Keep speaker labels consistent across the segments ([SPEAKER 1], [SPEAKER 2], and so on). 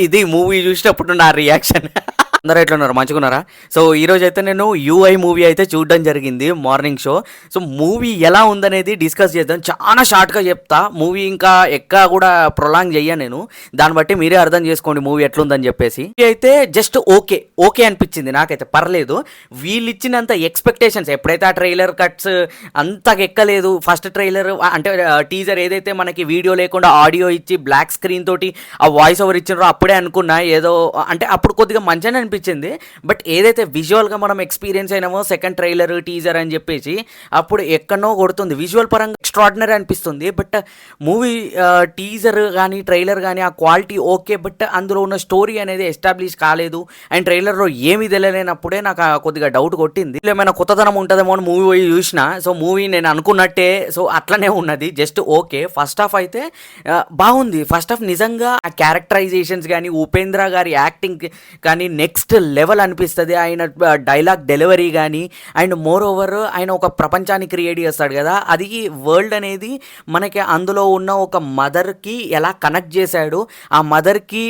[SPEAKER 1] ఇది మూవీ చూసినప్పుడు నా రియాక్షన్. అందరూ ఎట్లున్నారు, మంచుకున్నారా? సో ఈరోజు అయితే నేను యూఐ మూవీ అయితే చూడడం జరిగింది, మార్నింగ్ షో. సో మూవీ ఎలా ఉందనేది డిస్కస్ చేద్దాం. చాలా షార్ట్గా చెప్తా, మూవీ ఇంకా ఎక్క కూడా ప్రొలాంగ్ చెయ్యా నేను. దాన్ని బట్టి మీరే అర్థం చేసుకోండి మూవీ ఎట్లుందని చెప్పేసి. అయితే జస్ట్ ఓకే ఓకే అనిపించింది నాకైతే, పర్లేదు. వీళ్ళు ఇచ్చినంత ఎక్స్పెక్టేషన్స్, ఎప్పుడైతే ఆ ట్రైలర్ కట్స్ అంతగా ఎక్కలేదు. ఫస్ట్ ట్రైలర్ అంటే టీజర్ ఏదైతే మనకి వీడియో లేకుండా ఆడియో ఇచ్చి బ్లాక్ స్క్రీన్ తోటి ఆ వాయిస్ ఓవర్ ఇచ్చినారో అప్పుడే అనుకున్నా ఏదో అంటే అప్పుడు కొద్దిగా మంచిగానే అనిపించింది. బట్ ఏదైతే విజువల్గా మనం ఎక్స్పీరియన్స్ అయినామో సెకండ్ ట్రైలర్ టీజర్ అని చెప్పేసి అప్పుడు ఎక్కడనో కొడుతుంది. విజువల్ పరంగా ఎక్స్ట్రాడినరీ అనిపిస్తుంది. బట్ మూవీ టీజర్ కానీ ట్రైలర్ కానీ ఆ క్వాలిటీ ఓకే, బట్ అందులో ఉన్న స్టోరీ అనేది ఎస్టాబ్లిష్ కాలేదు. అండ్ ట్రైలర్లో ఏమీ తెలియలేనప్పుడే నాకు కొద్దిగా డౌట్ కొట్టింది. ఏమైనా కొత్తదనం ఉంటుందేమో అని మూవీ పోయి చూసిన. సో మూవీ నేను అనుకున్నట్టే సో అట్లనే ఉన్నది, జస్ట్ ఓకే. ఫస్ట్ హాఫ్ అయితే బాగుంది. ఫస్ట్ హాఫ్ నిజంగా ఆ క్యారెక్టరైజేషన్స్ కానీ ఉపేంద్ర గారి యాక్టింగ్ కానీ నెక్స్ట్ లెవెల్ అనిపిస్తుంది. ఆయన డైలాగ్ డెలివరీ కానీ అండ్ మోర్ ఓవర్ ఆయన ఒక ప్రపంచాన్ని క్రియేట్ చేస్తాడు కదా, అది వరల్డ్ అనేది మనకి అందులో ఉన్న ఒక మదర్కి ఎలా కనెక్ట్ చేశాడు, ఆ మదర్కి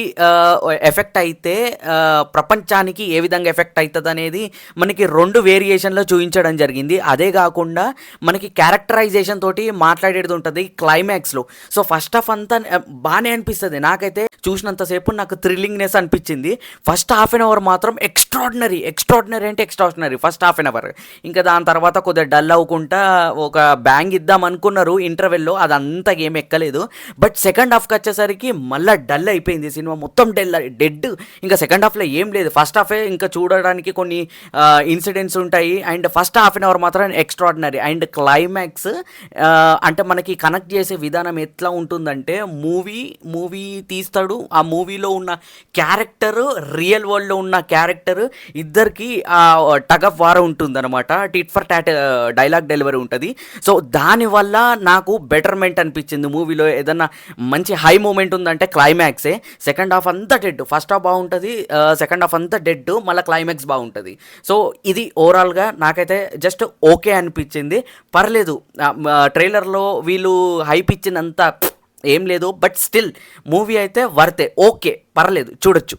[SPEAKER 1] ఎఫెక్ట్ అయితే ప్రపంచానికి ఏ విధంగా ఎఫెక్ట్ అవుతుంది అనేది మనకి 2 వేరియేషన్లో చూపించడం జరిగింది. అదే కాకుండా మనకి క్యారెక్టరైజేషన్ తోటి మాట్లాడేది ఉంటుంది క్లైమాక్స్లో. సో ఫస్ట్ హాఫ్ అంతా బాగానే అనిపిస్తుంది నాకైతే. చూసినంతసేపు నాకు థ్రిల్లింగ్నెస్ అనిపించింది. ఫస్ట్ హాఫ్ అన్ అవర్ మాత్రం ఎక్స్ట్రాడినరీ అంటే extraordinary first half an hour. ఇంకా దాని తర్వాత కొద్దిగా డల్ అవ్వకుండా ఒక బ్యాంగ్ ఇద్దాం అనుకున్నారు ఇంటర్వెల్లో, అది అంతా ఏం ఎక్కలేదు. బట్ సెకండ్ హాఫ్కి వచ్చేసరికి మళ్ళీ డల్ అయిపోయింది సినిమా, మొత్తం డెడ్. ఇంకా సెకండ్ హాఫ్లో ఏం లేదు. ఫస్ట్ హాఫే ఇంకా చూడడానికి కొన్ని ఇన్సిడెంట్స్ ఉంటాయి. And first half an hour మాత్రం ఎక్స్ట్రాడినరీ. అండ్ క్లైమాక్స్ అంటే మనకి కనెక్ట్ చేసే విధానం ఎట్లా ఉంటుందంటే, మూవీ తీస్తాడు, ఆ మూవీలో ఉన్న క్యారెక్టర్ రియల్ వరల్డ్లో ఉన్న క్యారెక్టర్ ఇద్దరికి టగ్ ఆఫ్ వార్ ఉంటుంది అనమాట. Tit for tat dialogue delivery ఉంటుంది. సో దానివల్ల నాకు బెటర్మెంట్ అనిపించింది మూవీలో. ఏదన్నా మంచి హై మూమెంట్ ఉందంటే క్లైమాక్సే. సెకండ్ హాఫ్ అంతా డెడ్, ఫస్ట్ హాఫ్ బాగుంటుంది, సెకండ్ హాఫ్ అంతా డెడ్, మళ్ళీ క్లైమాక్స్ బాగుంటుంది. సో ఇది ఓవరాల్గా నాకైతే జస్ట్ ఓకే అనిపించింది, పర్లేదు. ట్రైలర్లో వీళ్ళు హైప్ ఇచ్చినంత ఏం లేదు, బట్ స్టిల్ మూవీ అయితే వర్తే, ఓకే, పర్లేదు, చూడొచ్చు.